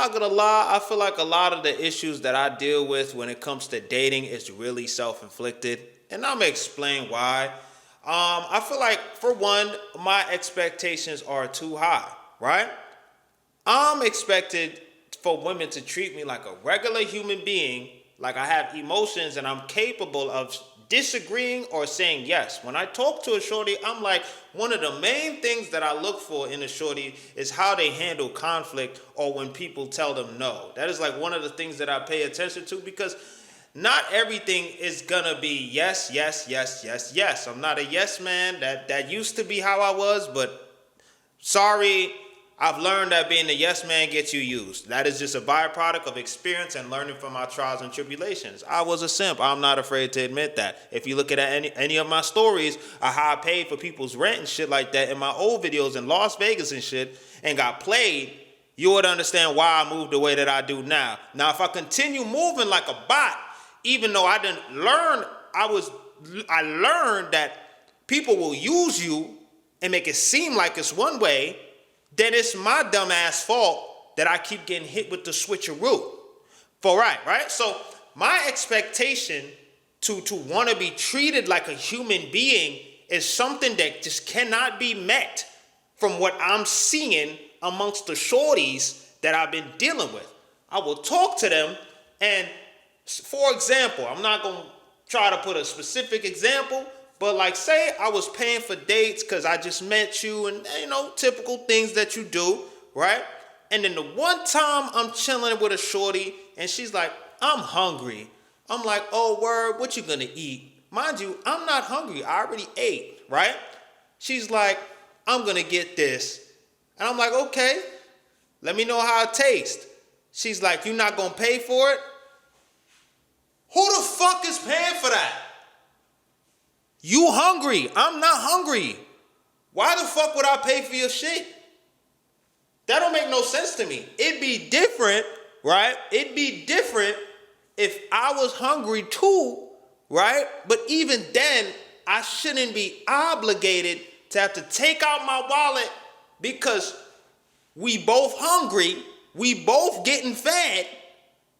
not gonna lie, I feel like a lot of the issues that I deal with when it comes to dating is really self-inflicted. And I'm gonna explain why. I feel like, for one, my expectations are too high, right? I'm expected for women to treat me like a regular human being, like I have emotions and I'm capable of disagreeing or saying yes. When I talk to a shorty, I'm like, one of the main things that I look for in a shorty is how they handle conflict or when people tell them no. That is like one of the things that I pay attention to, because not everything is gonna be yes, yes, yes, yes, yes. I'm not a yes man. That used to be how I was, but sorry, I've learned that being a yes man gets you used. That is just a byproduct of experience and learning from my trials and tribulations. I was a simp. I'm not afraid to admit that. If you look at any of my stories, how I paid for people's rent and shit like that in my old videos in Las Vegas and shit and got played, you would understand why I moved the way that I do now. Now, if I continue moving like a bot, even though I didn't learn, I learned that people will use you and make it seem like it's one way, then it's my dumb ass fault that I keep getting hit with the switcheroo. Right? So my expectation to want to be treated like a human being is something that just cannot be met from what I'm seeing amongst the shorties that I've been dealing with. I will talk to them, and for example, I'm not going to try to put a specific example, but like, say I was paying for dates because I just met you and, typical things that you do, right? And then the one time I'm chilling with a shorty and she's like, I'm hungry. I'm like, oh, word, what you gonna eat? Mind you, I'm not hungry. I already ate, right? She's like, I'm gonna get this. And I'm like, okay, let me know how it tastes. She's like, you not gonna pay for it? Who the fuck is paying for that? You hungry. I'm not hungry. Why the fuck would I pay for your shit? That don't make no sense to me. It'd be different, right? It'd be different if I was hungry too, right? But even then, I shouldn't be obligated to have to take out my wallet because we both hungry, we both getting fed.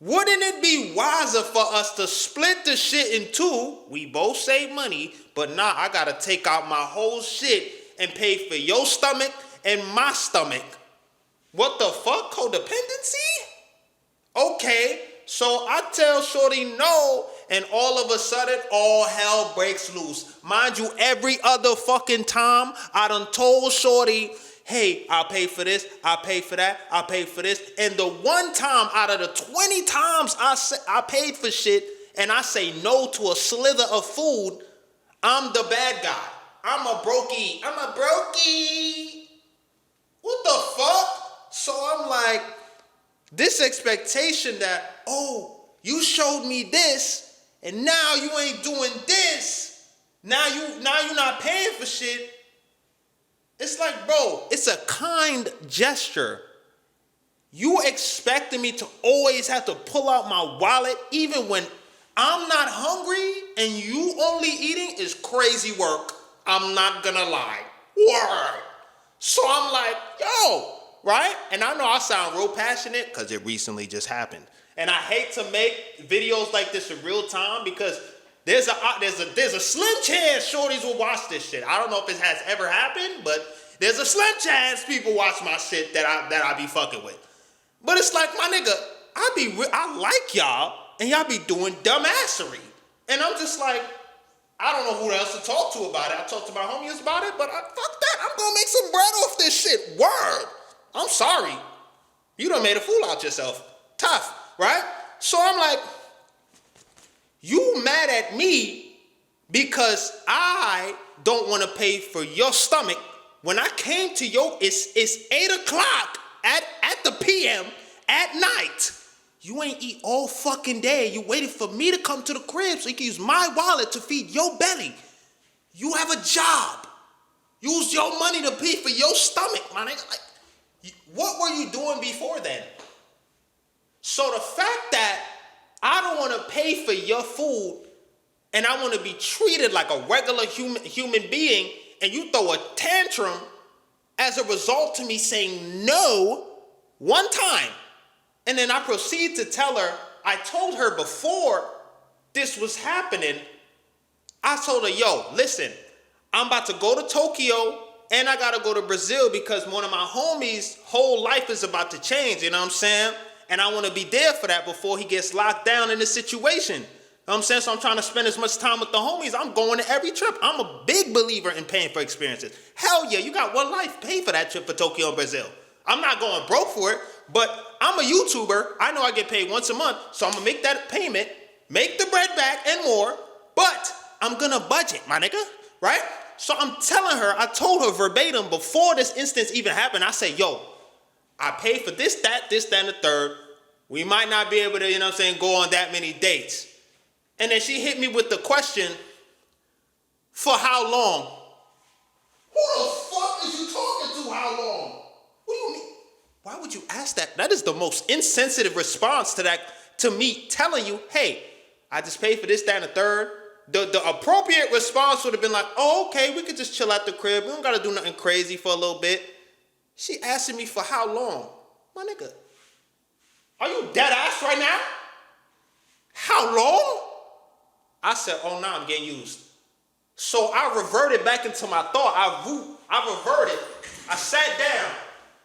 Wouldn't it be wiser for us to split the shit in two? We both save money, but nah, I gotta take out my whole shit and pay for your stomach and my stomach. What the fuck? Codependency? Okay, so I tell shorty no, and all of a sudden, all hell breaks loose. Mind you, every other fucking time, I done told shorty, hey, I'll pay for this, I'll pay for that, I'll pay for this. And the one time out of the 20 times I paid for shit and I say no to a slither of food, I'm the bad guy. I'm a brokey. What the fuck? So I'm like, this expectation that, oh, you showed me this and now you ain't doing this. Now you're not paying for shit. It's like, bro, it's a kind gesture. You expecting me to always have to pull out my wallet even when I'm not hungry and you only eating is crazy work. I'm not gonna lie. Word. So I'm like, yo, right? And I know I sound real passionate because it recently just happened. And I hate to make videos like this in real time because there's a slim chance shorties will watch this shit. I don't know if it has ever happened, but there's a slim chance people watch my shit that I be fucking with. But it's like, my nigga, I like y'all, and y'all be doing dumbassery. And I'm just like, I don't know who else to talk to about it. I talked to my homies about it, but fuck that. I'm gonna make some bread off this shit. Word. I'm sorry. You done made a fool out yourself. Tough, right? So I'm like, you mad at me because I don't want to pay for your stomach. When I came to it's 8 o'clock at the PM at night. You ain't eat all fucking day. You waited for me to come to the crib so you can use my wallet to feed your belly. You have a job. Use your money to pay for your stomach, my nigga. Like, what were you doing before then? So the fact that I don't want to pay for your food and I want to be treated like a regular human being, and you throw a tantrum as a result to me saying no one time, And then I proceed to tell her, I told her before this was happening, I told her, yo, listen, I'm about to go to Tokyo and I gotta go to Brazil because one of my homies' whole life is about to change, you know what I'm saying? And I wanna be there for that before he gets locked down in this situation. You know what I'm saying? So I'm trying to spend as much time with the homies. I'm going to every trip. I'm a big believer in paying for experiences. Hell yeah, you got one life. Pay for that trip for Tokyo and Brazil. I'm not going broke for it, but I'm a YouTuber. I know I get paid once a month, so I'm gonna make that payment, make the bread back and more, but I'm gonna budget, my nigga, right? So I'm telling her, I told her verbatim before this instance even happened, I said, yo, I paid for this, that, and the third. We might not be able to, you know what I'm saying, go on that many dates. And then she hit me with the question, for how long? Who the fuck is you talking to, how long? What do you mean? Why would you ask that? That is the most insensitive response to that, to me telling you, hey, I just paid for this, that, and the third. The appropriate response would have been like, oh, okay, we could just chill at the crib. We don't got to do nothing crazy for a little bit. She asking me for how long? My nigga, are you dead ass right now? How long? I said, oh, no, I'm getting used. So I reverted back into my thought. I reverted. I sat down,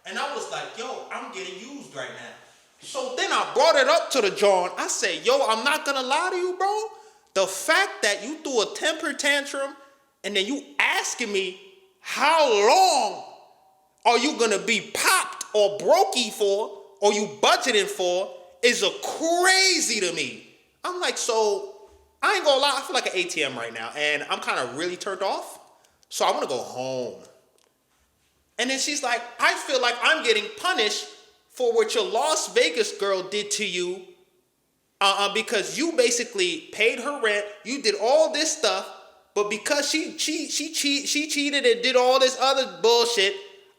and I was like, yo, I'm getting used right now. So then I brought it up to the John. I said, yo, I'm not going to lie to you, bro. The fact that you threw a temper tantrum and then you asking me how long are you going to be popped or brokey for or you budgeting for is a crazy to me. I'm like, so I ain't gonna lie, I feel like an ATM right now and I'm kind of really turned off. So I want to go home. And then she's like, I feel like I'm getting punished for what your Las Vegas girl did to you because you basically paid her rent, you did all this stuff, but because she cheated and did all this other bullshit,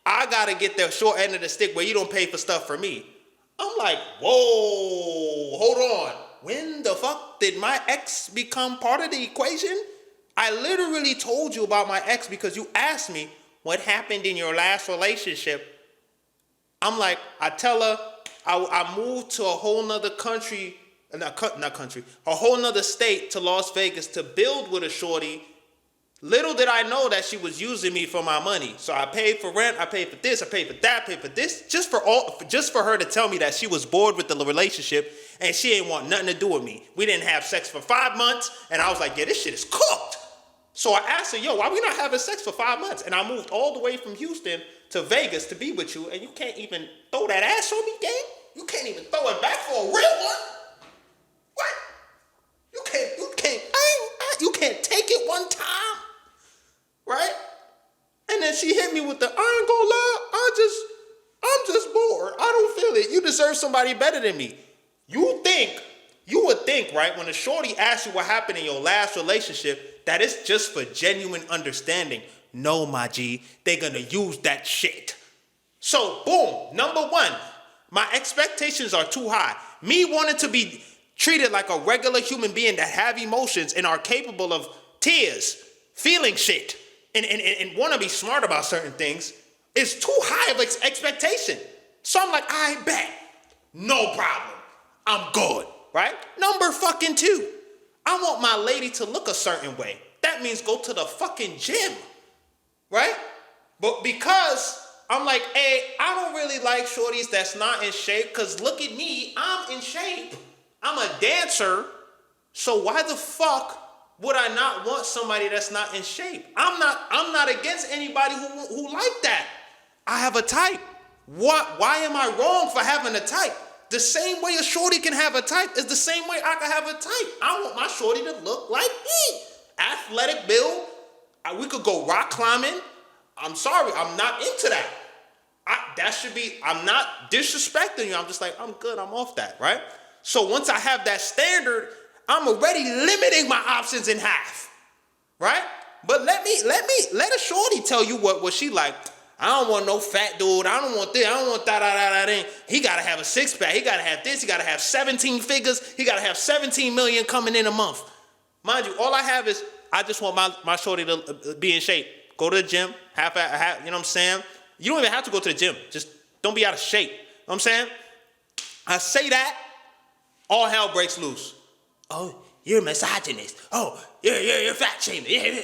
I gotta get the short end of the stick where you don't pay for stuff for me. I'm like, whoa, hold on. When the fuck did my ex become part of the equation? I literally told you about my ex because you asked me what happened in your last relationship. I'm like, I tell her I moved to a whole nother country, a whole nother state to Las Vegas to build with a shorty. Little did I know that she was using me for my money. So I paid for rent, I paid for this, I paid for that, I paid for this, just for her to tell me that she was bored with the relationship and she ain't want nothing to do with me. We didn't have sex for 5 months, and I was like, yeah, this shit is cooked. So I asked her, yo, why we not having sex for 5 months? And I moved all the way from Houston to Vegas to be with you, and you can't even throw that ass on me, gang? You can't even throw it back for a real one? What? You can't take it one time? Right? And then she hit me with the, I ain't gonna lie, I'm just bored. I don't feel it. You deserve somebody better than me. You would think, right, when a shorty asks you what happened in your last relationship, that it's just for genuine understanding. No, my G, they're gonna use that shit. So, boom, number one, my expectations are too high. Me wanting to be treated like a regular human being that have emotions and are capable of tears, feeling shit, and want to be smart about certain things is too high of expectation. So I'm like, I bet. No problem. I'm good, right? Number fucking two. I want my lady to look a certain way. That means go to the fucking gym, right? But because I'm like, hey, I don't really like shorties that's not in shape because look at me, I'm in shape. I'm a dancer. So why the fuck would I not want somebody that's not in shape? I'm not against anybody who like that. I have a type. Why am I wrong for having a type? The same way a shorty can have a type is the same way I can have a type. I want my shorty to look like me. Athletic build. We could go rock climbing. I'm sorry, I'm not into that. I'm not disrespecting you. I'm just like, I'm good, I'm off that, right? So once I have that standard, I'm already limiting my options in half, right? But let a shorty tell you what she like. I don't want no fat dude. I don't want this. I don't want that. He got to have a six-pack. He got to have this. He got to have 17 figures. He got to have 17 million coming in a month. Mind you, all I have is I just want my shorty to be in shape. Go to the gym. You know what I'm saying? You don't even have to go to the gym. Just don't be out of shape. You know what I'm saying? I say that, all hell breaks loose. Oh, you're a misogynist. Oh, you're fat shaming. Yeah.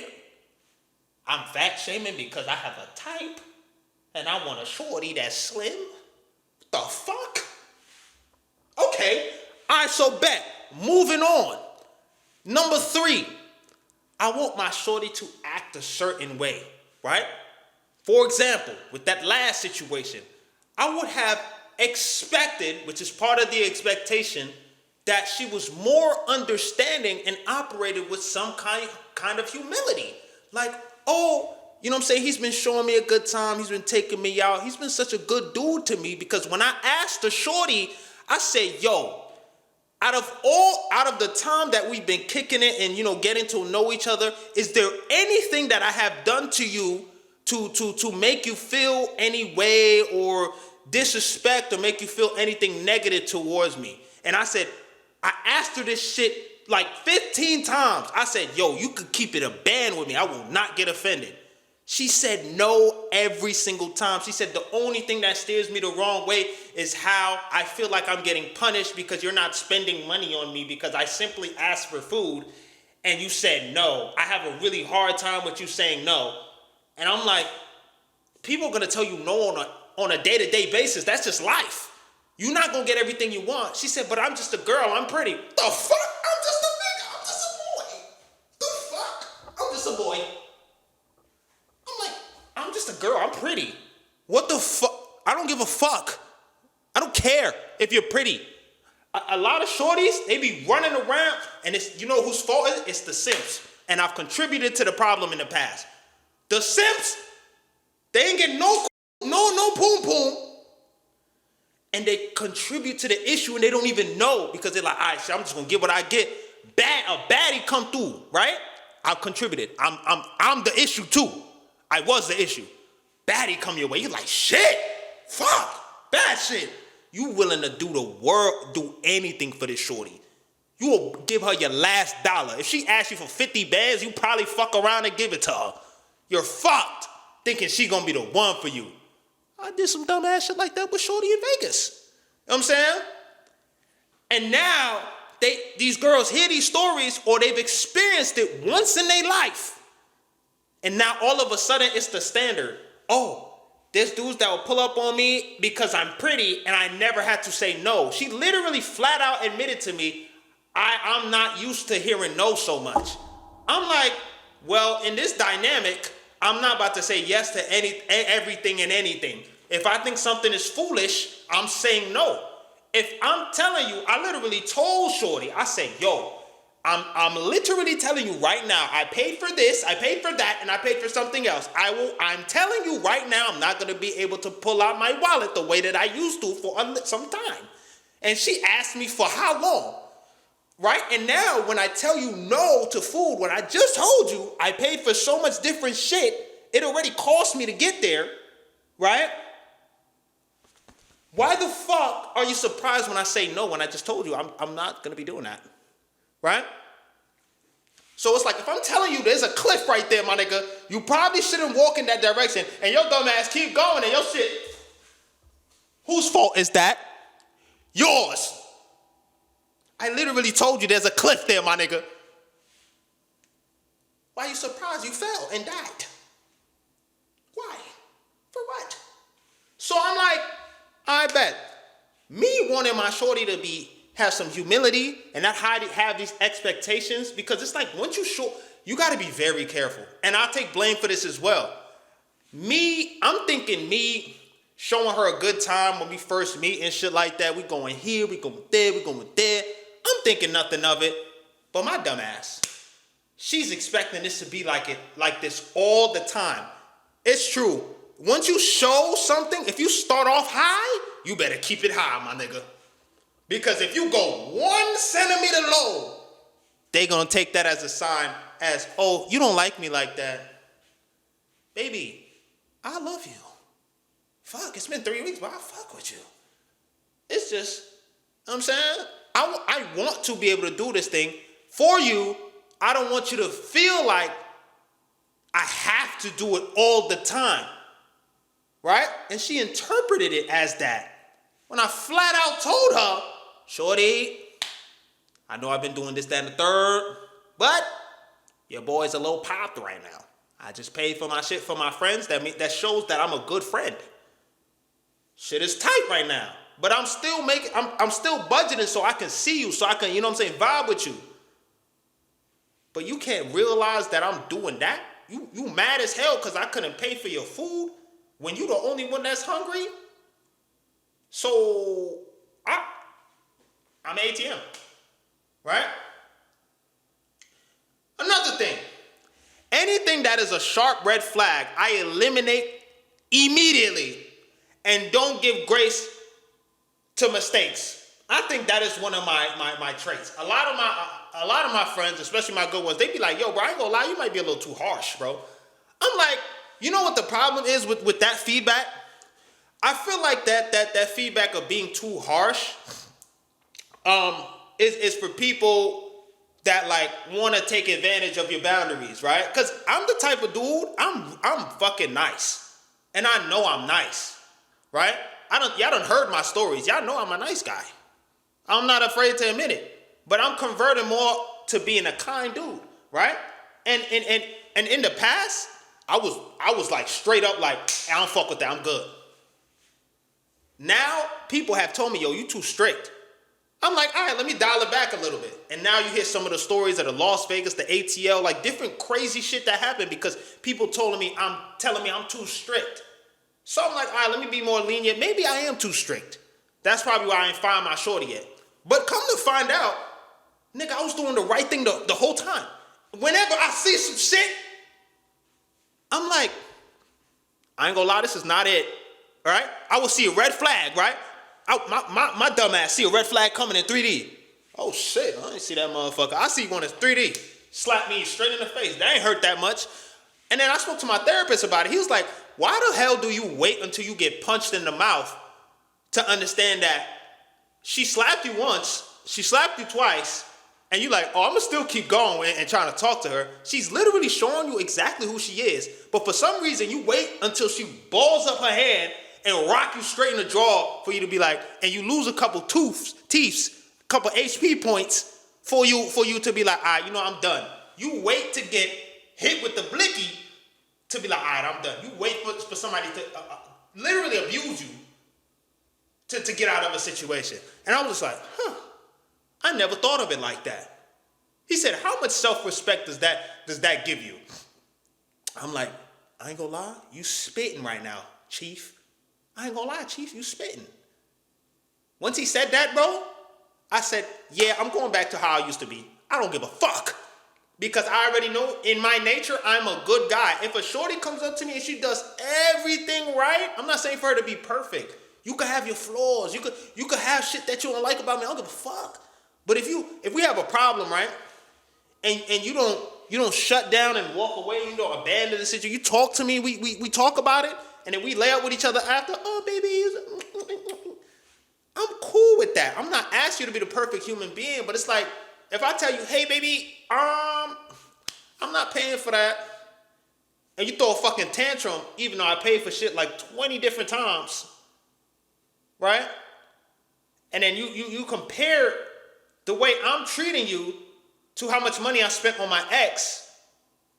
I'm fat shaming because I have a type and I want a shorty that's slim? What the fuck? Okay, all right, so bet. Moving on. Number 3, I want my shorty to act a certain way, right? For example, with that last situation, I would have expected, which is part of the expectation, that she was more understanding and operated with some kind of humility. Like, oh, you know what I'm saying? He's been showing me a good time. He's been taking me out. He's been such a good dude to me, because when I asked the shorty, I said, yo, out of the time that we've been kicking it and, getting to know each other, is there anything that I have done to you to make you feel any way or disrespect or make you feel anything negative towards me? And I said, I asked her this shit like 15 times. I said, yo, you could keep it a band with me. I will not get offended. She said no every single time. She said the only thing that steers me the wrong way is how I feel like I'm getting punished because you're not spending money on me because I simply asked for food and you said no. I have a really hard time with you saying no. And I'm like, people are going to tell you no on a day-to-day basis. That's just life. You're not going to get everything you want. She said, but I'm just a girl. I'm pretty. The fuck? I'm just a nigga. I'm just a boy. The fuck? I'm just a boy. I'm like, I'm just a girl. I'm pretty. What the fuck? I don't give a fuck. I don't care if you're pretty. A lot of shorties, they be running around, and it's, you know whose fault it is? It's the simps. And I've contributed to the problem in the past. The simps, they ain't getting no poom poom. And they contribute to the issue and they don't even know because they're like, all right, shit, I'm just gonna get what I get. A baddie come through, right? I've contributed. I'm the issue too. I was the issue. Baddie come your way. You're like, shit, fuck, bad shit. You willing to do the world, do anything for this shorty. You will give her your last dollar. If she asks you for 50 bands, you probably fuck around and give it to her. You're fucked, thinking she gonna be the one for you. I did some dumb ass shit like that with shorty in Vegas. You know what I'm saying? And now, these girls hear these stories or they've experienced it once in their life. And now all of a sudden it's the standard. Oh, there's dudes that will pull up on me because I'm pretty and I never had to say no. She literally flat out admitted to me, I'm not used to hearing no so much. I'm like, well, in this dynamic, I'm not about to say yes to everything and anything. If I think something is foolish, I'm saying no. If I'm telling you, I literally told shorty, I said, yo, I'm literally telling you right now, I paid for this, I paid for that, and I paid for something else. I'm telling you right now, I'm not going to be able to pull out my wallet the way that I used to for some time. And she asked me for how long, right? And now when I tell you no to food, when I just told you I paid for so much different shit, it already cost me to get there, right? Why the fuck are you surprised when I say no when I just told you I'm not going to be doing that? Right? So it's like, if I'm telling you there's a cliff right there, my nigga, you probably shouldn't walk in that direction and your dumb ass keep going and your shit. Whose fault is that? Yours. I literally told you there's a cliff there, my nigga. Why are you surprised you fell and died? Why? For what? So I'm like, I bet. Me wanting my shorty to have some humility and not have these expectations, because it's like once you got to be very careful. And I'll take blame for this as well. I'm thinking me showing her a good time when we first meet and shit like that. We going here, we going there, we going there. I'm thinking nothing of it. But my dumb ass, she's expecting this to be like this all the time. It's true. Once you show something, if you start off high, you better keep it high, my nigga. Because if you go 1 centimeter low, they gonna take that as a sign as, oh, you don't like me like that. Baby, I love you. Fuck, it's been 3 weeks, but I fuck with you. It's just, you know what I'm saying? I want to be able to do this thing for you. I don't want you to feel like I have to do it all the time. Right? And she interpreted it as that. when I flat out told her, shorty, I know I've been doing this, that, and the third, but your boy's a little popped right now. I just paid for my shit for my friends. That shows that I'm a good friend. Shit is tight right now. But I'm still budgeting so I can see you, so I can, vibe with you. But you can't realize that I'm doing that? You mad as hell because I couldn't pay for your food when you the only one that's hungry? So, I'm ATM, right? Another thing, anything that is a sharp red flag, I eliminate immediately and don't give grace to mistakes. I think that is one of my traits. A lot of my friends, especially my good ones, they be like, yo, bro, I ain't gonna lie, you might be a little too harsh, bro. I'm like, you know what the problem is with that feedback? I feel like that feedback of being too harsh is for people that like want to take advantage of your boundaries, right? Because I'm the type of dude, I'm fucking nice. And I know I'm nice, right? Y'all done heard my stories. Y'all know I'm a nice guy. I'm not afraid to admit it. But I'm converting more to being a kind dude, right? And in the past, I was like straight up like, I don't fuck with that, I'm good. Now, people have told me, yo, you too strict. I'm like, all right, let me dial it back a little bit. And now you hear some of the stories of the Las Vegas, the ATL, like different crazy shit that happened because people telling me I'm too strict. So I'm like, all right, let me be more lenient. Maybe I am too strict. That's probably why I ain't find my shorty yet. But come to find out, nigga, I was doing the right thing the whole time. Whenever I see some shit, I'm like, I ain't gonna lie, this is not it, right? I will see a red flag, right? My dumb ass see a red flag coming in 3D. Oh shit, I didn't see that motherfucker. I see one in 3D. Slap me straight in the face. That ain't hurt that much. And then I spoke to my therapist about it. He was like, why the hell do you wait until you get punched in the mouth to understand that she slapped you once, she slapped you twice, and you like, oh, I'm gonna still keep going and trying to talk to her. She's literally showing you exactly who she is. But for some reason, you wait until she balls up her hand and rock you straight in the jaw for you to be like, and you lose a couple teeths, a couple HP points for you to be like, all right, I'm done. You wait to get hit with the blicky to be like, all right, I'm done. You wait for somebody to literally abuse you to get out of a situation. And I was just like, I never thought of it like that. He said, how much self-respect does that give you? I'm like, I ain't gonna lie, you spitting right now, Chief. I ain't gonna lie, Chief, you spitting. Once he said that, bro, I said, yeah, I'm going back to how I used to be. I don't give a fuck. Because I already know in my nature, I'm a good guy. If a shorty comes up to me and she does everything right, I'm not saying for her to be perfect. You could have your flaws. You could have shit that you don't like about me. I don't give a fuck. But if we have a problem, right, and you don't shut down and walk away, you don't abandon the situation. You talk to me, we talk about it, and then we lay out with each other after. Oh, baby, I'm cool with that. I'm not asking you to be the perfect human being, but it's like if I tell you, hey, baby, I'm not paying for that, and you throw a fucking tantrum, even though I paid for shit like 20 different times, right? And then you compare the way I'm treating you to how much money I spent on my ex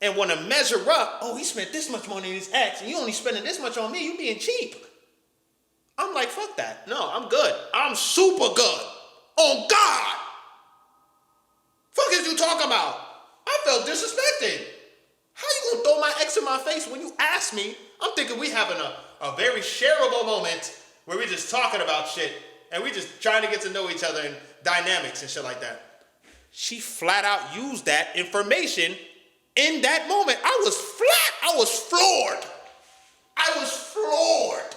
and want to measure up, oh, he spent this much money on his ex and you only spending this much on me, you being cheap. I'm like, fuck that. No, I'm good. I'm super good. Oh, God. Fuck is you talking about? I felt disrespected. How you gonna throw my ex in my face when you ask me? I'm thinking we having a very shareable moment where we're just talking about shit and we just trying to get to know each other and dynamics and shit like that. She flat out used that information in that moment. I was floored. I was floored.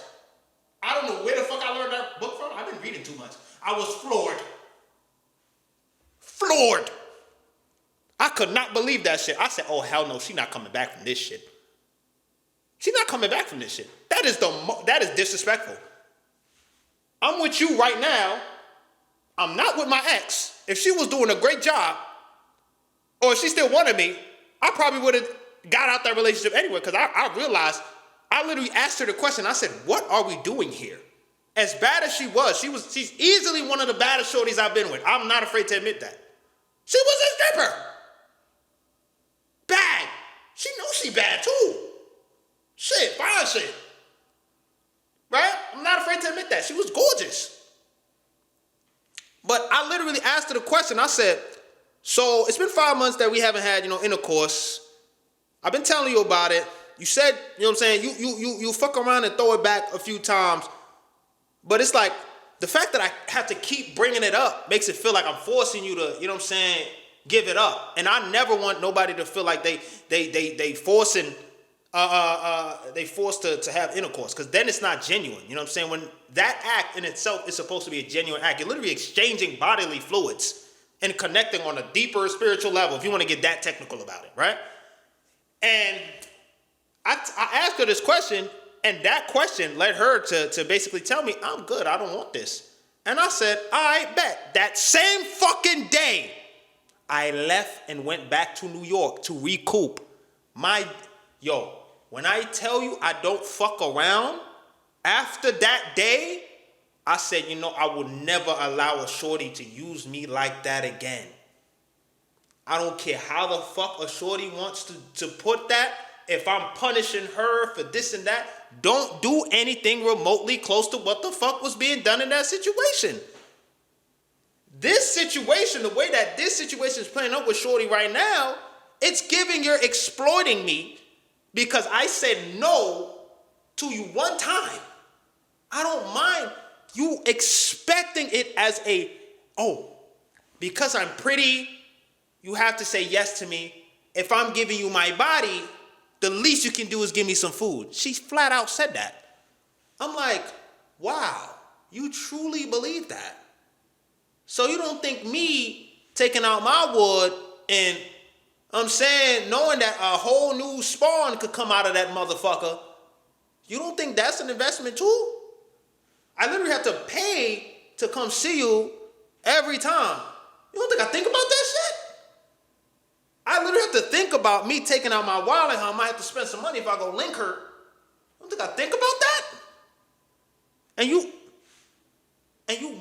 I don't know where the fuck I learned that book from. I've been reading too much. I was floored. Floored. I could not believe that shit. I said, oh, hell no, she not coming back from this shit. She's not coming back from this shit. That is disrespectful. I'm with you right now. I'm not with my ex. If she was doing a great job, or if she still wanted me, I probably would have got out that relationship anyway, because I realized, I literally asked her the question. I said, what are we doing here? As bad as she's easily one of the baddest shorties I've been with. I'm not afraid to admit that. She was a stripper. Bad. She knows she bad too. Shit, fine shit. Right? I'm not afraid to admit that. She was gorgeous. But I literally asked her the question. I said, so it's been 5 months that we haven't had, intercourse. I've been telling you about it. You said, you know what I'm saying, you fuck around and throw it back a few times. But it's like, the fact that I have to keep bringing it up makes it feel like I'm forcing you to, give it up. And I never want nobody to feel like they forced to have intercourse, because then it's not genuine. You know what I'm saying? When that act in itself is supposed to be a genuine act, you're literally exchanging bodily fluids and connecting on a deeper spiritual level, if you want to get that technical about it, right? And I asked her this question, and that question led her to basically tell me, I'm good, I don't want this. And I said, all right, bet. That same fucking day, I left and went back to New York to recoup when I tell you I don't fuck around, after that day, I said, I will never allow a shorty to use me like that again. I don't care how the fuck a shorty wants to put that. If I'm punishing her for this and that, don't do anything remotely close to what the fuck was being done in that situation. This situation, the way that this situation is playing out with shorty right now, it's giving you're exploiting me because I said no to you one time. I don't mind you expecting it as because I'm pretty, you have to say yes to me. If I'm giving you my body, the least you can do is give me some food. She flat out said that. I'm like, wow, you truly believe that? So you don't think me taking out my wood and knowing that a whole new spawn could come out of that motherfucker, you don't think that's an investment too? I literally have to pay to come see you every time. You don't think I think about that shit? I literally have to think about me taking out my wallet, how I might have to spend some money if I go link her. You don't think I think about that? And you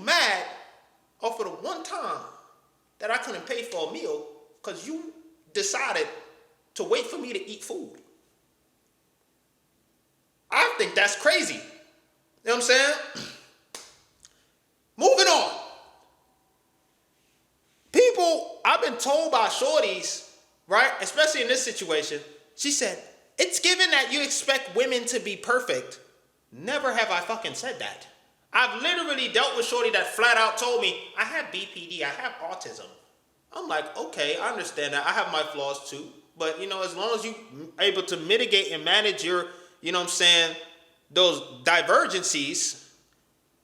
mad off of the one time that I couldn't pay for a meal because you decided to wait for me to eat food. I think that's crazy. You know what I'm saying? Moving on. People, I've been told by shorties, right, especially in this situation, she said, it's given that you expect women to be perfect. Never have I fucking said that. I've literally dealt with shorty that flat out told me, I have BPD, I have autism. I'm like, okay, I understand that. I have my flaws too. But, as long as you're able to mitigate and manage your, those divergencies,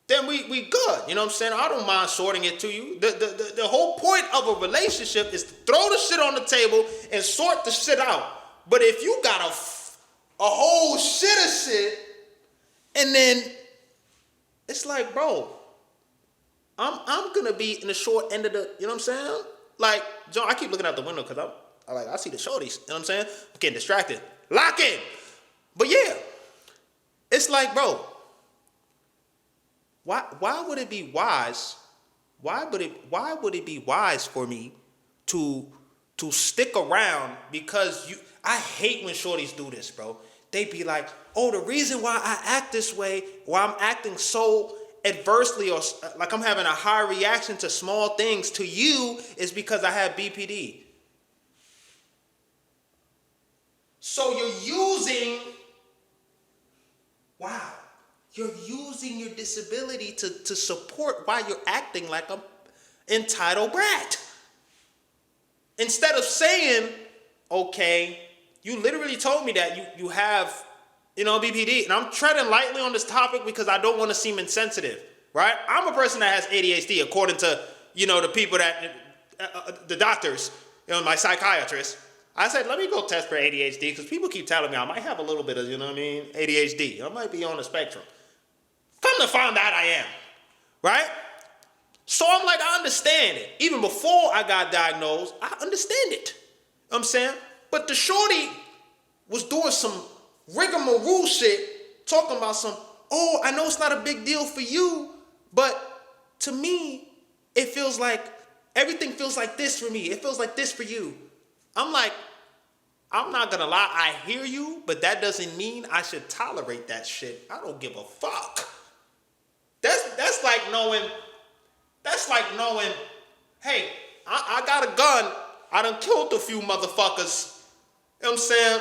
then we good. You know what I'm saying? I don't mind sorting it to you. The whole point of a relationship is to throw the shit on the table and sort the shit out. But if you got a whole shit of shit, and then it's like, bro, I'm gonna be in the short end of the, you know what I'm saying? Like, John, I keep looking out the window because I see the shorties, you know what I'm saying? I'm getting distracted. Lock in. But yeah, it's like, bro, why would it be wise? Why would it be wise for me to stick around? Because I hate when shorties do this, bro. They be like, oh, the reason why I act this way, why I'm acting so adversely or like I'm having a high reaction to small things to you is because I have BPD. So you're using your disability to support why you're acting like an entitled brat. Instead of saying, okay, you literally told me that you have, BPD. And I'm treading lightly on this topic because I don't want to seem insensitive, right? I'm a person that has ADHD according to, the people that, the doctors, my psychiatrist. I said, let me go test for ADHD because people keep telling me I might have a little bit of, ADHD. I might be on the spectrum. Come to find out I am, right? So I'm like, I understand it. Even before I got diagnosed, I understand it. You know what I'm saying? But the shorty was doing some rigmarole shit, talking about oh, I know it's not a big deal for you, but to me, it feels like, everything feels like this for me. It feels like this for you. I'm like, I'm not gonna lie, I hear you, but that doesn't mean I should tolerate that shit. I don't give a fuck. That's like knowing, hey, I got a gun. I done killed a few motherfuckers. You know what I'm saying?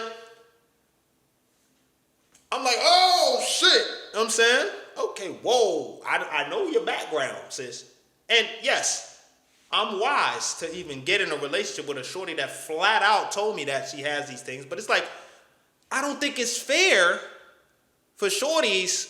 I'm like, oh shit. You know what I'm saying? Okay, whoa. I know your background, sis. And yes, I'm wise to even get in a relationship with a shorty that flat out told me that she has these things. But it's like, I don't think it's fair for shorties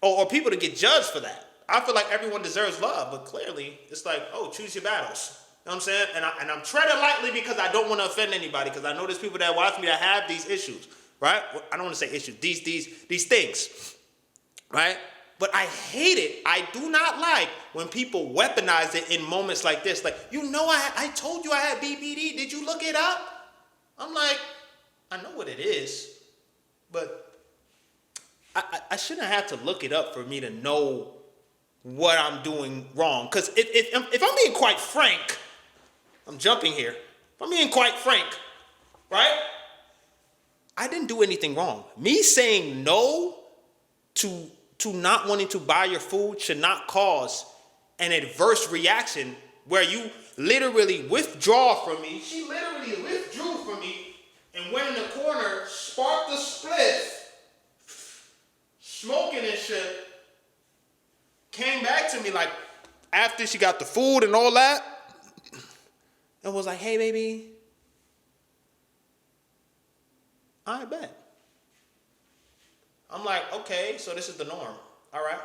or people to get judged for that. I feel like everyone deserves love, but clearly it's like, oh, choose your battles. You know what I'm saying? And I'm treading lightly because I don't want to offend anybody, because I know there's people that watch me that have these issues, right? I don't want to say issues, these things, right? But I hate it. I do not like when people weaponize it in moments like this. Like, I told you I had BPD. Did you look it up? I'm like, I know what it is, but I shouldn't have to look it up for me to know what I'm doing wrong. Because if I'm being quite frank, I'm jumping here. If I'm being quite frank, right? I didn't do anything wrong. Me saying no to not wanting to buy your food should not cause an adverse reaction where you literally withdraw from me. She literally withdrew from me and went in the corner, sparked the split, smoking and shit, came back to me like after she got the food and all that, and was like, hey, baby, I bet. I'm like, okay, so this is the norm. All right.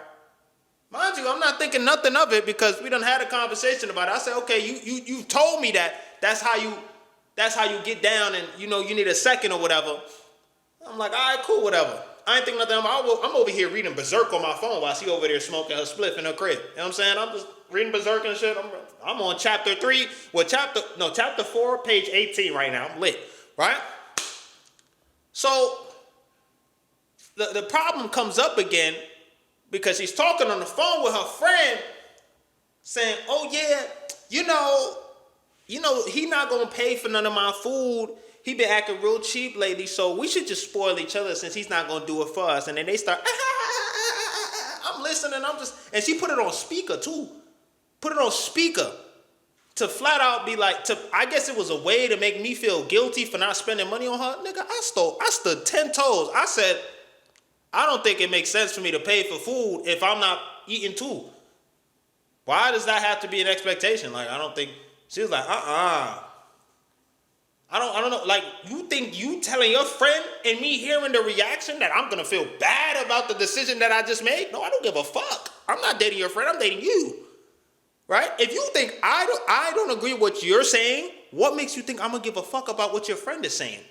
Mind you, I'm not thinking nothing of it because we done had a conversation about it. I said, okay, you told me that's how you get down, and you need a second or whatever. I'm like, all right, cool, whatever. I ain't think nothing about it. I'm over here reading Berserk on my phone while she over there smoking her spliff in her crib. You know what I'm saying? I'm just reading Berserk and shit. I'm on chapter 4, page 18 right now. I'm lit, right? So the problem comes up again because she's talking on the phone with her friend saying, oh yeah, he not gonna pay for none of my food. He been acting real cheap lately, so we should just spoil each other since he's not gonna do it for us. And then they start, I'm listening, and she put it on speaker too. Put it on speaker to flat out be like, I guess it was a way to make me feel guilty for not spending money on her. Nigga, I stood 10 toes. I said, I don't think it makes sense for me to pay for food if I'm not eating too. Why does that have to be an expectation? Like, I don't think, she was like, I don't know. Like, you think you telling your friend and me hearing the reaction that I'm gonna feel bad about the decision that I just made? No, I don't give a fuck. I'm not dating your friend. I'm dating you, right? If you think I don't agree with what you're saying, what makes you think I'm gonna give a fuck about what your friend is saying?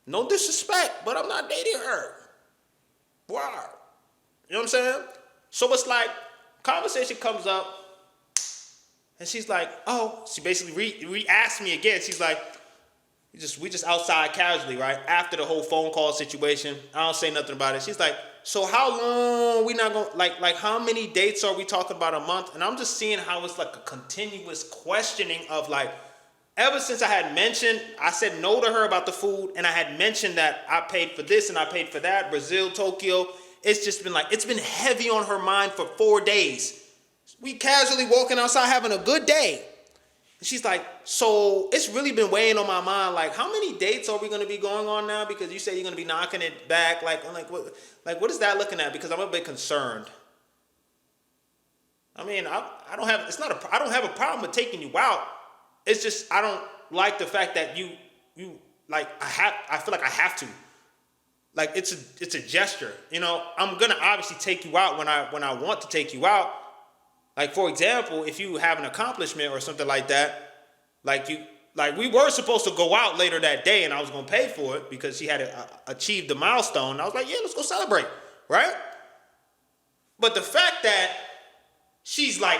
No disrespect, but I'm not dating her. Why? You know what I'm saying? So it's like conversation comes up, and she's like, oh, she basically re-asked me again. She's like, we just outside casually, right? After the whole phone call situation, I don't say nothing about it. She's like, so how long we not gonna, like how many dates are we talking about a month? And I'm just seeing how it's like a continuous questioning of like, ever since I had mentioned, I said no to her about the food, and I had mentioned that I paid for this and I paid for that, Brazil, Tokyo. It's just been like, it's been heavy on her mind for 4 days. We casually walking outside having a good day. She's like, so it's really been weighing on my mind. Like, how many dates are we going to be going on now? Because you say you're going to be knocking it back. I'm like, what is that looking at? Because I'm a bit concerned. I mean, I don't have a problem with taking you out. It's just, I don't like the fact that you like, I feel like I have to. Like, it's a gesture. I'm going to obviously take you out when I want to take you out. Like, for example, if you have an accomplishment or something like that, we were supposed to go out later that day and I was going to pay for it because she had achieved the milestone. I was like, yeah, let's go celebrate, right? But the fact that she's like,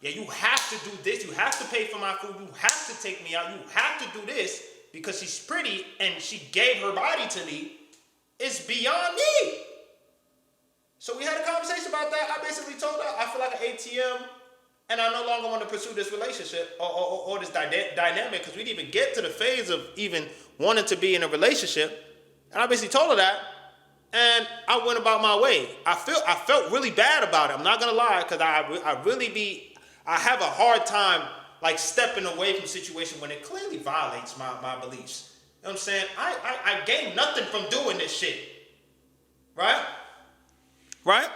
yeah, you have to do this, you have to pay for my food, you have to take me out, you have to do this because she's pretty and she gave her body to me, is beyond me. So we had a conversation about that. I basically told her I feel like an ATM, and I no longer want to pursue this relationship or this dynamic because we didn't even get to the phase of even wanting to be in a relationship. And I basically told her that, and I went about my way. I felt really bad about it. I'm not gonna lie, because I have a hard time like stepping away from a situation when it clearly violates my beliefs. You know what I'm saying? I gain nothing from doing this shit. Right? Right?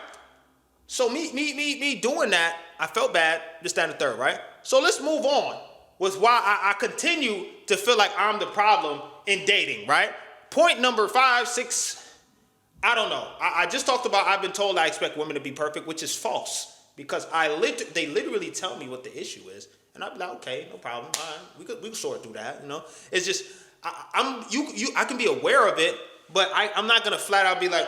So me doing that, I felt bad, this, that, and the third, right? So let's move on with why I continue to feel like I'm the problem in dating, right? Point number 5, 6, I don't know. I just talked about I've been told I expect women to be perfect, which is false. Because they literally tell me what the issue is. And I'm like, okay, no problem. All right, we could sort through that, you know? It's just, I can be aware of it, but I'm not gonna flat out be like,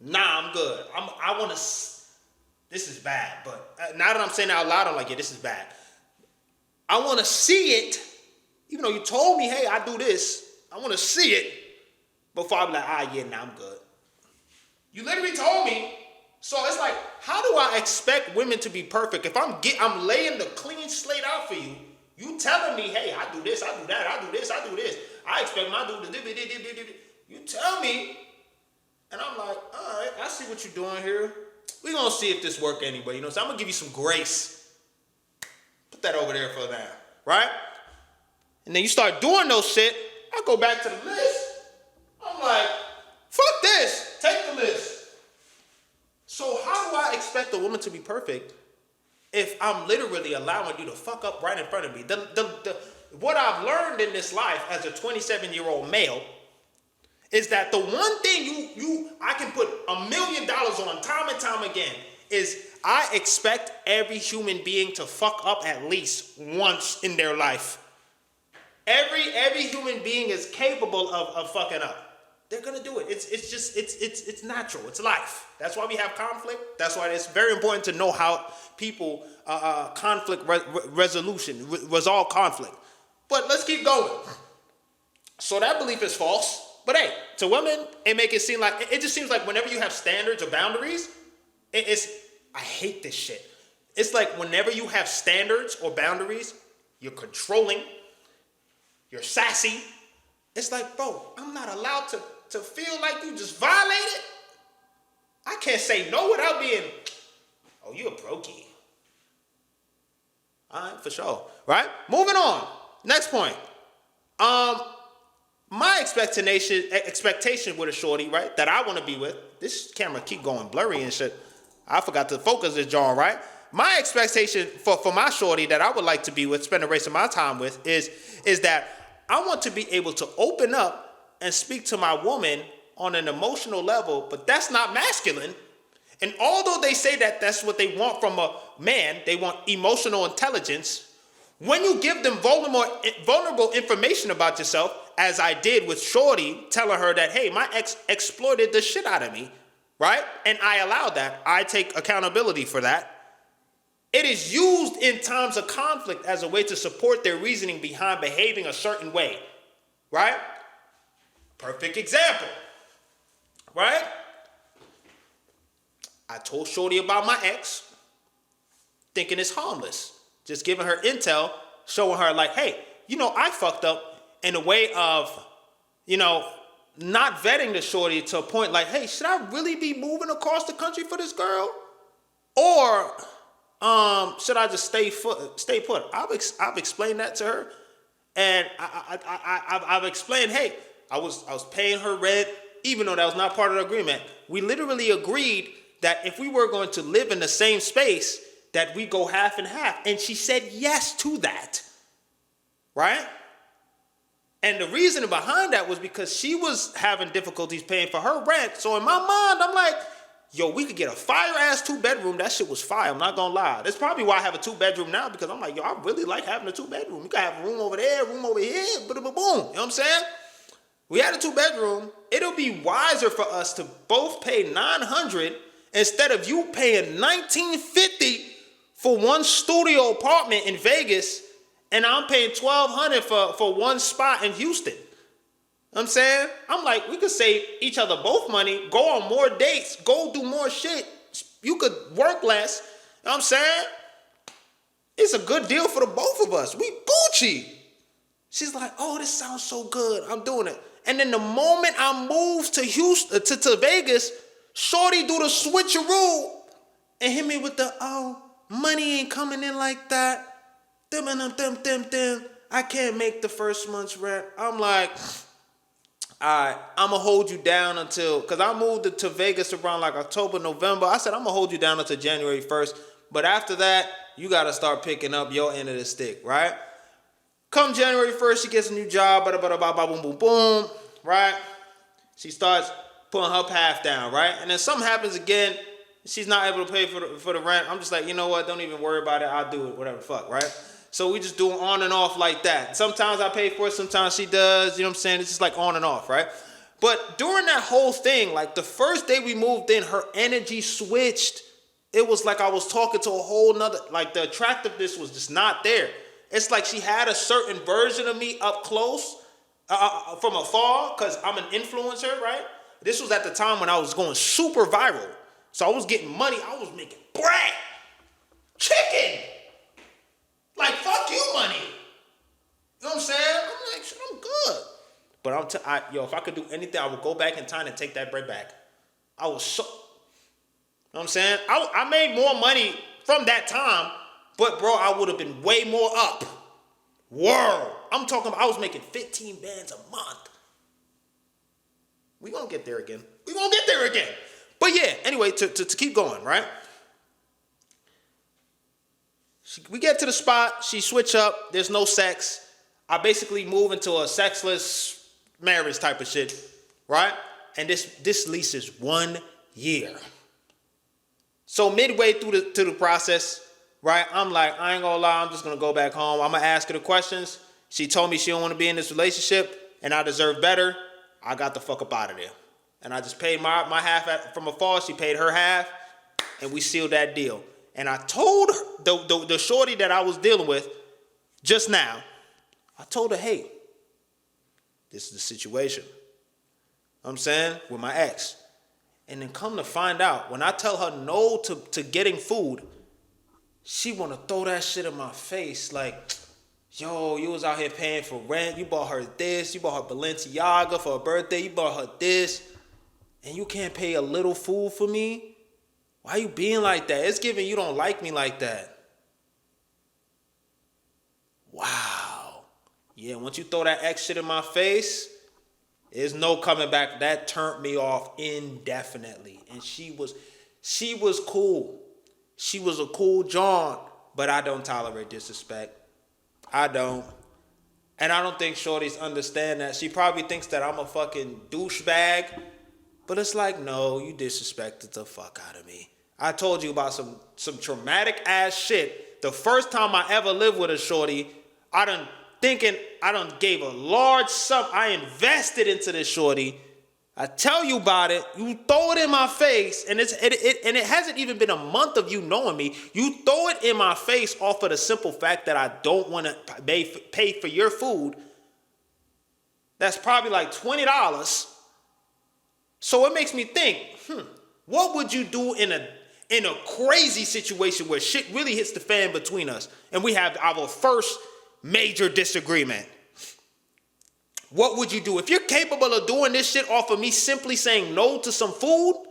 nah, I'm good. I wanna, this is bad. But now that I'm saying it out loud, I'm like, yeah, this is bad. I wanna see it, even though you told me, hey, I do this. I wanna see it before I'm like, yeah, nah, I'm good. You literally told me. So it's like, how do I expect women to be perfect if I'm laying the clean slate out for you? You telling me, hey, I do this, I do that, I do this, I do this. I expect my dude to. You tell me, and I'm like, all right, I see what you're doing here. We're gonna see if this work anyway. You know, so I'm gonna give you some grace. Put that over there for now, right? And then you start doing those shit. I go back to the list. I'm like, fuck this. Take the list. So how do I expect a woman to be perfect if I'm literally allowing you to fuck up right in front of me? What I've learned in this life as a 27-year-old male is that the one thing I can put $1 million on time and time again is I expect every human being to fuck up at least once in their life. Every human being is capable of fucking up. They're gonna do it. It's natural. It's life. That's why we have conflict. That's why it's very important to know how people conflict resolution resolve conflict. But let's keep going. So that belief is false. But hey, to women, it just seems like whenever you have standards or boundaries, I hate this shit. It's like whenever you have standards or boundaries, you're controlling, you're sassy. It's like, bro, I'm not allowed to feel like you just violated. I can't say no without being, oh, you a brokey. All right, for sure. Right? Moving on. Next point. My expectation with a shorty, right, that I want to be with, this camera keep going blurry and shit. I forgot to focus this, John, right? My expectation for my shorty that I would like to be with, spend the rest of my time with, is that I want to be able to open up and speak to my woman on an emotional level, but that's not masculine. And although they say that that's what they want from a man, they want emotional intelligence, when you give them vulnerable information about yourself, as I did with Shorty, telling her that, hey, my ex exploited the shit out of me, right? And I allowed that. I take accountability for that. It is used in times of conflict as a way to support their reasoning behind behaving a certain way, right? Perfect example, right? I told Shorty about my ex, thinking it's harmless. Just giving her intel, showing her like, hey, I fucked up in a way of, not vetting the Shorty to a point like, hey, should I really be moving across the country for this girl? Or should I just stay put? I've explained that to her. And I've explained, hey, I was paying her rent, even though that was not part of the agreement. We literally agreed that if we were going to live in the same space, that we go half and half. And she said yes to that, right? And the reason behind that was because she was having difficulties paying for her rent. So in my mind, I'm like, yo, we could get a fire-ass 2-bedroom. That shit was fire, I'm not gonna lie. That's probably why I have a 2-bedroom now, because I'm like, yo, I really like having a 2-bedroom. You can have a room over there, room over here, boom. You know what I'm saying? We had a 2-bedroom. It'll be wiser for us to both pay $900 instead of you paying $1,950 for one studio apartment in Vegas, and I'm paying $1,200 for one spot in Houston. I'm saying? I'm like, we could save each other both money, go on more dates, go do more shit. You could work less. You know what I'm saying? It's a good deal for the both of us. We Gucci. She's like, oh, this sounds so good. I'm doing it. And then the moment I moved to Houston, to Vegas, Shorty do the switcheroo and hit me with the, oh, money ain't coming in like that. I can't make the first month's rent. I'm like, all right, I'm going to hold you down until, because I moved to Vegas around like October, November. I said, I'm going to hold you down until January 1st. But after that, you got to start picking up your end of the stick, right? Come January 1st, she gets a new job, boom, boom, boom, right? She starts putting her path down, right? And then something happens again, she's not able to pay for the rent. I'm just like, you know what? Don't even worry about it. I'll do it, whatever, fuck, right? So we just do it on and off like that. Sometimes I pay for it, sometimes she does, you know what I'm saying? It's just like on and off, right? But during that whole thing, like the first day we moved in, her energy switched. It was like I was talking to a whole nother, like the attractiveness was just not there. It's like she had a certain version of me up close from afar because I'm an influencer, right? This was at the time when I was going super viral. So I was getting money. I was making bread, chicken. Like, fuck you money. You know what I'm saying? I'm like, shit, I'm good. But if I could do anything, I would go back in time and take that bread back. I was so, you know what I'm saying? I made more money from that time, but bro, I would have been way more up. World. I'm talking about I was making 15 bands a month. We gonna get there again. But yeah, anyway, to keep going, right? We get to the spot, she switch up, there's no sex. I basically move into a sexless marriage type of shit, right? And this lease is 1 year. So midway through the process, right, I'm like, I ain't gonna lie, I'm just gonna go back home. I'm gonna ask her the questions. She told me she don't wanna be in this relationship and I deserve better. I got the fuck up out of there. And I just paid my half from afar, she paid her half, and we sealed that deal. And I told her, the shorty that I was dealing with just now, I told her, hey, this is the situation. You know what I'm saying? With my ex. And then come to find out, when I tell her no to getting food, she want to throw that shit in my face. Like, yo, you was out here paying for rent. You bought her this. You bought her Balenciaga for her birthday. You bought her this. And you can't pay a little food for me? Why you being like that? It's giving you don't like me like that. Wow. Yeah, once you throw that X shit in my face, there's no coming back. That turned me off indefinitely. And she was cool. She was a cool John, but I don't tolerate disrespect. I don't. And I don't think shorties understand that. She probably thinks that I'm a fucking douchebag, but it's like, no, you disrespected the fuck out of me. I told you about some traumatic ass shit. The first time I ever lived with a shorty, I done gave a large sum. I invested into this shorty. I tell you about it. You throw it in my face, and it hasn't even been a month of you knowing me. You throw it in my face off of the simple fact that I don't want to pay for your food. That's probably like $20. So it makes me think, what would you do in a crazy situation where shit really hits the fan between us and we have our first major disagreement? What would you do? If you're capable of doing this shit off of me simply saying no to some food,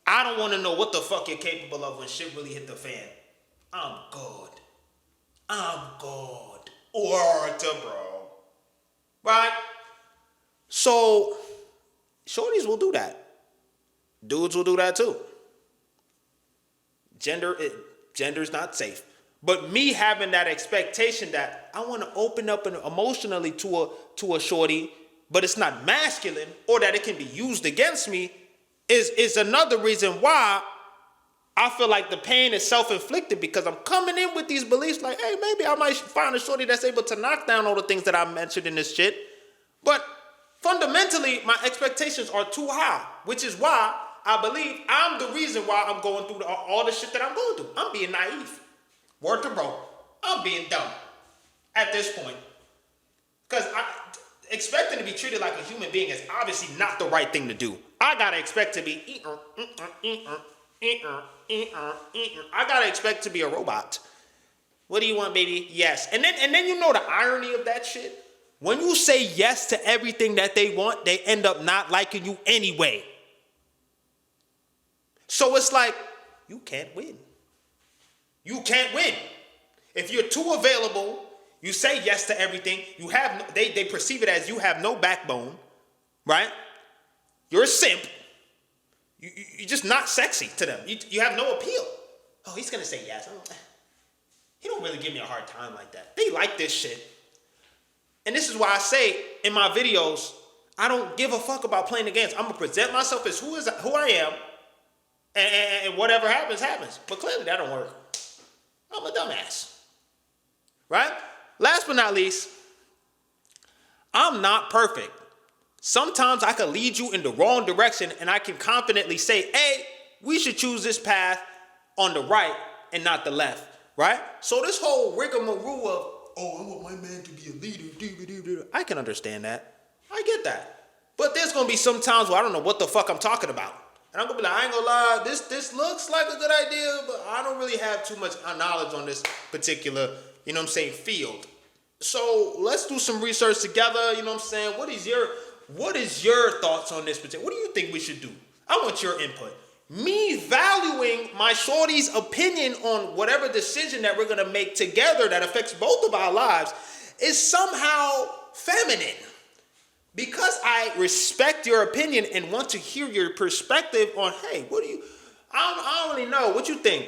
I don't want to know what the fuck you're capable of when shit really hit the fan. I'm good. Or to bro. Right? So, shorties will do that. Dudes will do that too. Gender's not safe. But me having that expectation that I want to open up emotionally to a shorty, but it's not masculine, or that it can be used against me, is another reason why I feel like the pain is self-inflicted, because I'm coming in with these beliefs like, hey, maybe I might find a shorty that's able to knock down all the things that I mentioned in this shit. But fundamentally, my expectations are too high, which is why I believe I'm the reason why I'm going through all the shit that I'm going through. I'm being naive. Word to bro. I'm being dumb at this point. Because expecting to be treated like a human being is obviously not the right thing to do. I gotta expect to be. I gotta expect to be a robot. What do you want, baby? Yes. And then you know the irony of that shit? When you say yes to everything that they want, they end up not liking you anyway. So it's like, you can't win. You can't win. If you're too available, you say yes to everything. You have they perceive it as you have no backbone, right? You're a simp. You're just not sexy to them. You have no appeal. Oh, he's gonna say yes. He don't really give me a hard time like that. They like this shit. And this is why I say in my videos, I don't give a fuck about playing the games. I'm gonna present myself as who I am, and whatever happens, happens. But clearly that don't work. I'm a dumbass. Right? Last but not least, I'm not perfect. Sometimes I can lead you in the wrong direction and I can confidently say, hey, we should choose this path on the right and not the left. Right? So this whole rigmarole of, oh, I want my man to be a leader. I can understand that. I get that. But there's going to be some times where I don't know what the fuck I'm talking about. And I'm going to be like, I ain't going to lie, this looks like a good idea, but I don't really have too much knowledge on this particular, field. So let's do some research together, you know what I'm saying? What is your thoughts on this particular? What do you think we should do? I want your input. Me valuing my shorty's opinion on whatever decision that we're going to make together that affects both of our lives is somehow feminine. Because I respect your opinion and want to hear your perspective on, hey, I don't really know. What you think?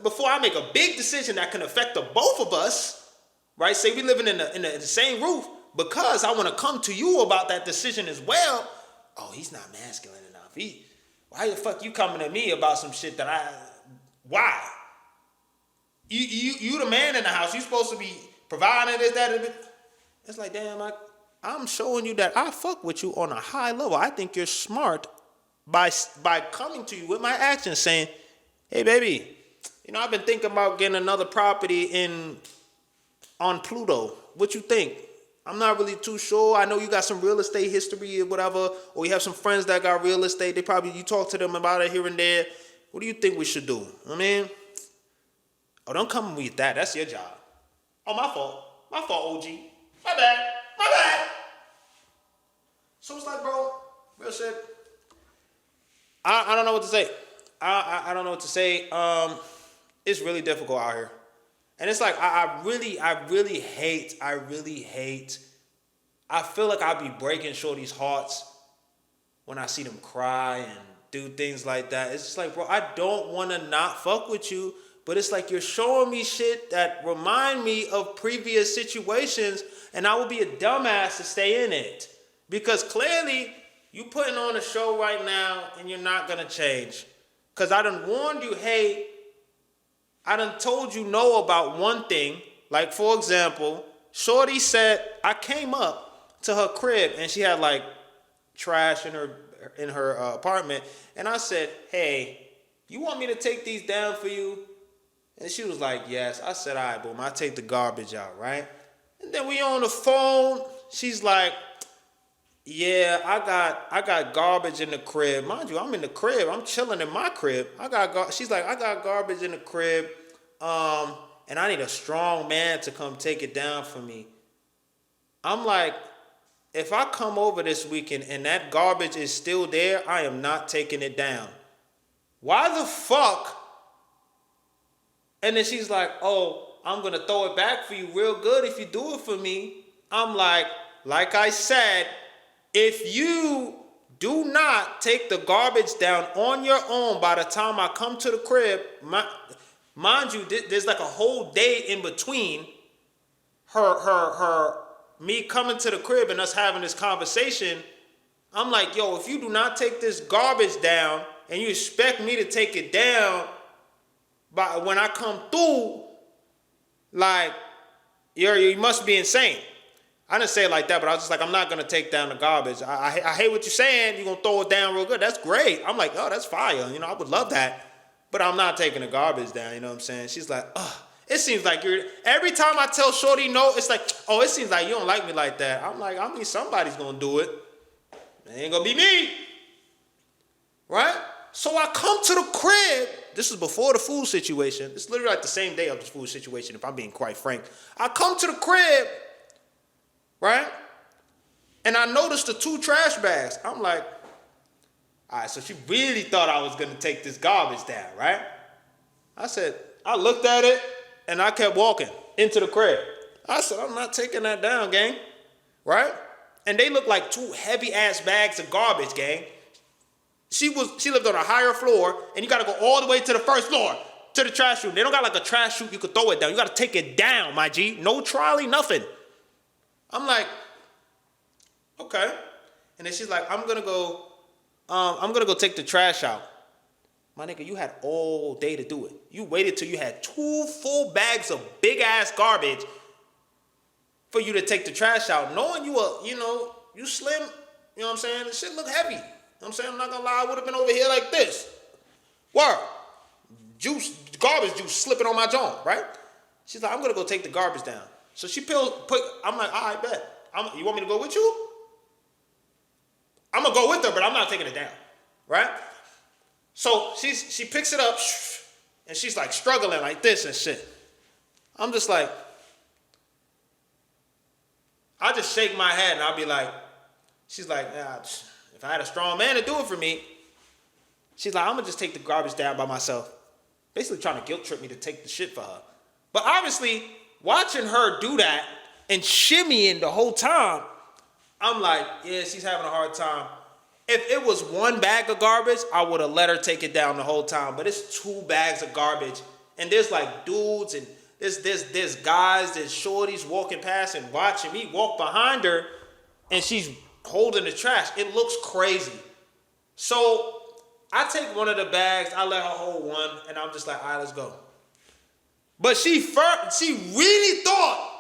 Before I make a big decision that can affect the both of us, right? Say we living in the same roof, because I want to come to you about that decision as well. Oh, he's not masculine enough. Why the fuck you coming to me about some shit why? You the man in the house. You supposed to be providing this, that. It's like, damn, I'm showing you that I fuck with you on a high level. I think you're smart by coming to you with my actions saying, hey, baby, I've been thinking about getting another property on Pluto. What you think? I'm not really too sure. I know you got some real estate history or whatever, or you have some friends that got real estate. You talk to them about it here and there. What do you think we should do? Oh, don't come with that. That's your job. Oh, my fault. My fault, OG. My bad. So it's like, bro, real shit. I don't know what to say. I don't know what to say. It's really difficult out here. And it's like, I really hate. I feel like I be breaking shorty's hearts when I see them cry and do things like that. It's just like, bro, I don't want to not fuck with you. But it's like you're showing me shit that remind me of previous situations, and I would be a dumbass to stay in it. Because clearly, you putting on a show right now, and you're not going to change. Because I done warned you, hey, I done told you no about one thing. Like, for example, shorty said, I came up to her crib, and she had, like, trash in her apartment. And I said, hey, you want me to take these down for you? And she was like, yes. I said, all right, boom, I'll take the garbage out, right? And then we on the phone. She's like, yeah, I got garbage in the crib. Mind you, I'm in the crib. I'm chilling in my crib. She's like, I got garbage in the crib, and I need a strong man to come take it down for me. I'm like, if I come over this weekend and that garbage is still there, I am not taking it down. Why the fuck? And then she's like, oh, I'm going to throw it back for you real good if you do it for me. I'm like I said, if you do not take the garbage down on your own by the time I come to the crib, mind you, there's like a whole day in between me coming to the crib and us having this conversation. I'm like, yo, if you do not take this garbage down and you expect me to take it down but when I come through, like, you must be insane. I didn't say it like that, but I was just like, I'm not going to take down the garbage. I hate what you're saying. You're going to throw it down real good. That's great. I'm like, oh, that's fire. I would love that. But I'm not taking the garbage down, you know what I'm saying? She's like, ugh. It seems like every time I tell Shorty no, it's like, oh, it seems like you don't like me like that. I'm like, I mean, somebody's gonna do it. It ain't gonna be me. Right? So I come to the crib. This is before the food situation. It's literally like the same day of the food situation, if I'm being quite frank. I come to the crib, right? And I noticed the 2 trash bags. I'm like, all right, so she really thought I was gonna take this garbage down, right? I looked at it and I kept walking into the crib. I said, I'm not taking that down, gang, right? And they looked like 2 heavy ass bags of garbage, gang. She lived on a higher floor, and you gotta go all the way to the first floor, to the trash chute. They don't got like a trash chute you could throw it down. You gotta take it down, my G. No trolley, nothing. I'm like, okay. And then she's like, I'm gonna go take the trash out. My nigga, you had all day to do it. You waited till you had 2 full bags of big ass garbage for you to take the trash out, knowing you were, you slim, you know what I'm saying? The shit look heavy. You know what I'm saying? I'm not gonna lie, I would have been over here like this. Word. Garbage juice slipping on my jaw, right? She's like, I'm gonna go take the garbage down. So I'm like, all right, bet. You want me to go with you? I'm gonna go with her, but I'm not taking it down, right? So she picks it up, and she's like struggling like this and shit. I'm just like, I just shake my head and I'll be like, she's like, nah, if I had a strong man to do it for me, she's like, I'm gonna just take the garbage down by myself. Basically trying to guilt trip me to take the shit for her. But obviously, watching her do that and shimmying the whole time, I'm like, yeah, she's having a hard time. If it was 1 bag of garbage, I would have let her take it down the whole time. But it's 2 bags of garbage, and there's like dudes and there's guys, there's shorties walking past and watching me walk behind her, and she's holding the trash. It looks crazy. So I take one of the bags, I let her hold one, and I'm just like, all right, let's go. But she really thought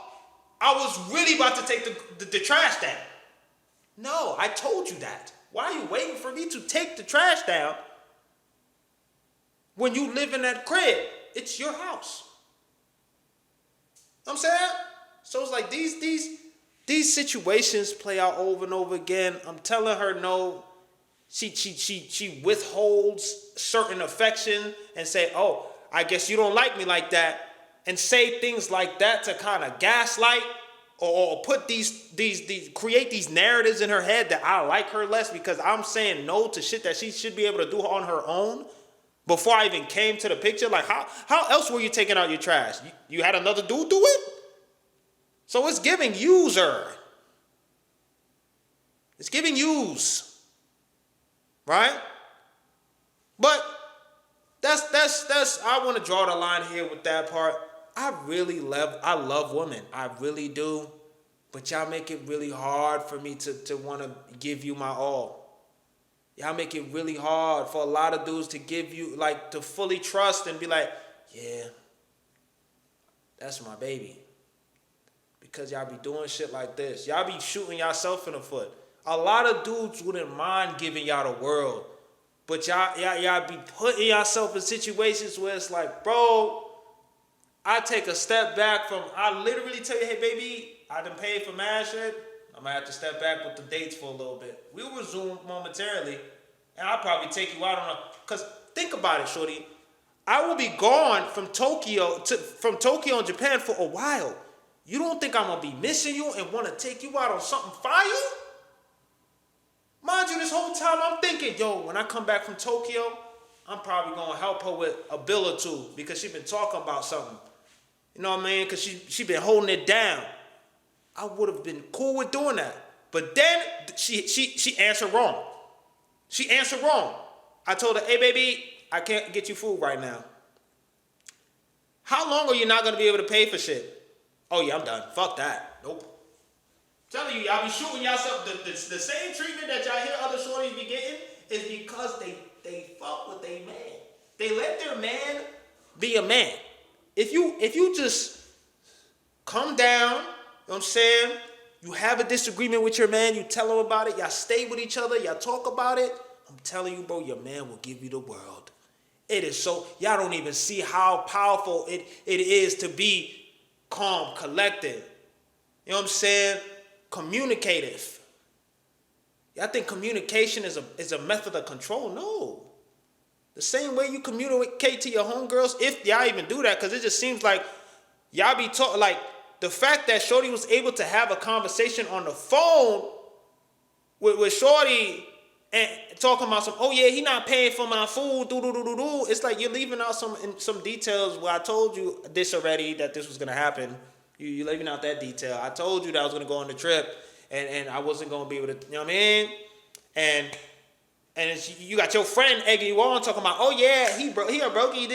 I was really about to take the trash down. No, I told you that. Why are you waiting for me to take the trash down when you live in that crib? It's your house. You know what I'm saying? So it's like these situations play out over and over again. I'm telling her no. She withholds certain affection and say, oh, I guess you don't like me like that, and say things like that to kind of gaslight or put create these narratives in her head that I like her less because I'm saying no to shit that she should be able to do on her own before I even came to the picture. Like, how else were you taking out your trash? You had another dude do it? So it's giving user. It's giving use. Right? But that's I want to draw the line here with that part. I love women. I really do. But y'all make it really hard for me to want to give you my all. Y'all make it really hard for a lot of dudes to give you, like, to fully trust and be like, yeah, that's my baby. Because y'all be doing shit like this. Y'all be shooting yourself in the foot. A lot of dudes wouldn't mind giving y'all the world. But y'all be putting yourself in situations where it's like, bro, I take a step back from, I literally tell you, hey, baby, I done paid for mad shit. I'm going to have to step back with the dates for a little bit. We'll resume momentarily, and I'll probably take you out on a, because think about it, shorty. I will be gone from Tokyo and Japan for a while. You don't think I'm going to be missing you and want to take you out on something fire? Mind you, this whole time I'm thinking, yo, when I come back from Tokyo, I'm probably going to help her with a bill or two because she been talking about something. You know what I mean? Because she been holding it down. I would have been cool with doing that. But then she answered wrong. She answered wrong. I told her, hey, baby, I can't get you food right now. How long are you not going to be able to pay for shit? Oh, yeah, I'm done. Fuck that. Nope. I'm telling you, y'all be shooting yourself. The same treatment that y'all hear other shorties be getting is because they fuck with their man. They let their man be a man. If you just come down, you know what I'm saying? You have a disagreement with your man, you tell him about it, y'all stay with each other, y'all talk about it. I'm telling you, bro, your man will give you the world. It is so, y'all don't even see how powerful it is to be calm, collected. You know what I'm saying? Communicative. Y'all think communication is a method of control? No. The same way you communicate to your homegirls, if y'all even do that, because it just seems like y'all be talking, like, the fact that Shorty was able to have a conversation on the phone with Shorty and talking about some, oh yeah, he not paying for my food, do. It's like you're leaving out some details where I told you this already, that this was gonna happen. You're leaving out that detail. I told you that I was gonna go on the trip and I wasn't gonna be able to, you know what I mean? And it's, you got your friend egging you on talking about, oh yeah, he a brokey,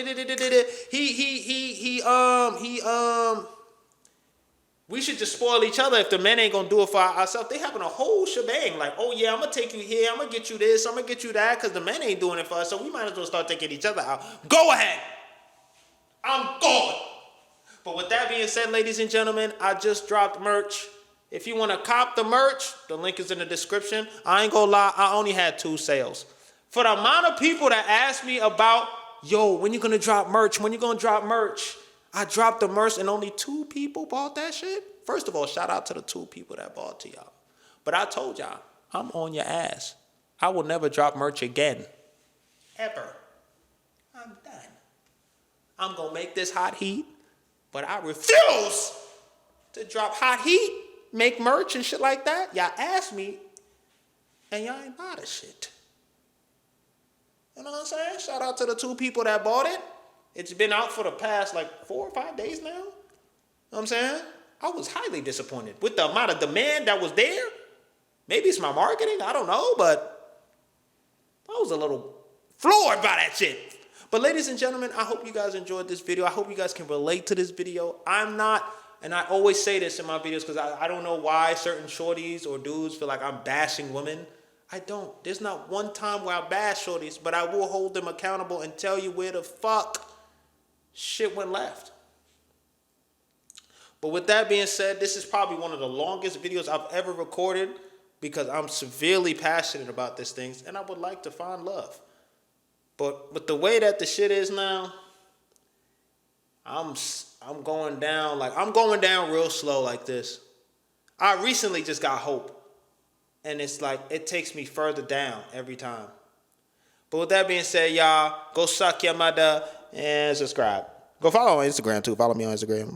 we should just spoil each other if the men ain't gonna do it for ourselves. They having a whole shebang. Like, oh yeah, I'm gonna take you here, I'm gonna get you this, I'm gonna get you that, because the men ain't doing it for us, so we might as well start taking each other out. Go ahead. I'm gone. But with that being said, ladies and gentlemen, I just dropped merch. If you want to cop the merch, the link is in the description. I ain't gonna lie, I only had 2 sales. For the amount of people that asked me about, yo, when you gonna drop merch? When you gonna drop merch? I dropped the merch and only 2 people bought that shit. First of all, shout out to the 2 people that bought to y'all. But I told y'all, I'm on your ass. I will never drop merch again. Ever. I'm done. I'm gonna make this hot heat, but I refuse to drop hot heat, make merch and shit like that. Y'all asked me, and y'all ain't buy the shit. You know what I'm saying? Shout out to the 2 people that bought it. It's been out for the past like 4 or 5 days now. You know what I'm saying? I was highly disappointed with the amount of demand that was there. Maybe it's my marketing, I don't know, but I was a little floored by that shit. But ladies and gentlemen, I hope you guys enjoyed this video. I hope you guys can relate to this video. I'm not, and I always say this in my videos because I don't know why certain shorties or dudes feel like I'm bashing women. I don't. There's not one time where I bash shorties, but I will hold them accountable and tell you where the fuck shit went left. But with that being said, this is probably one of the longest videos I've ever recorded because I'm severely passionate about these things and I would like to find love. But with the way that the shit is now, I'm going down, like I'm going down real slow like this. I recently just got hope. And it's like, it takes me further down every time. But with that being said, y'all, go suck your mother and subscribe. Go follow on Instagram too. Follow me on Instagram.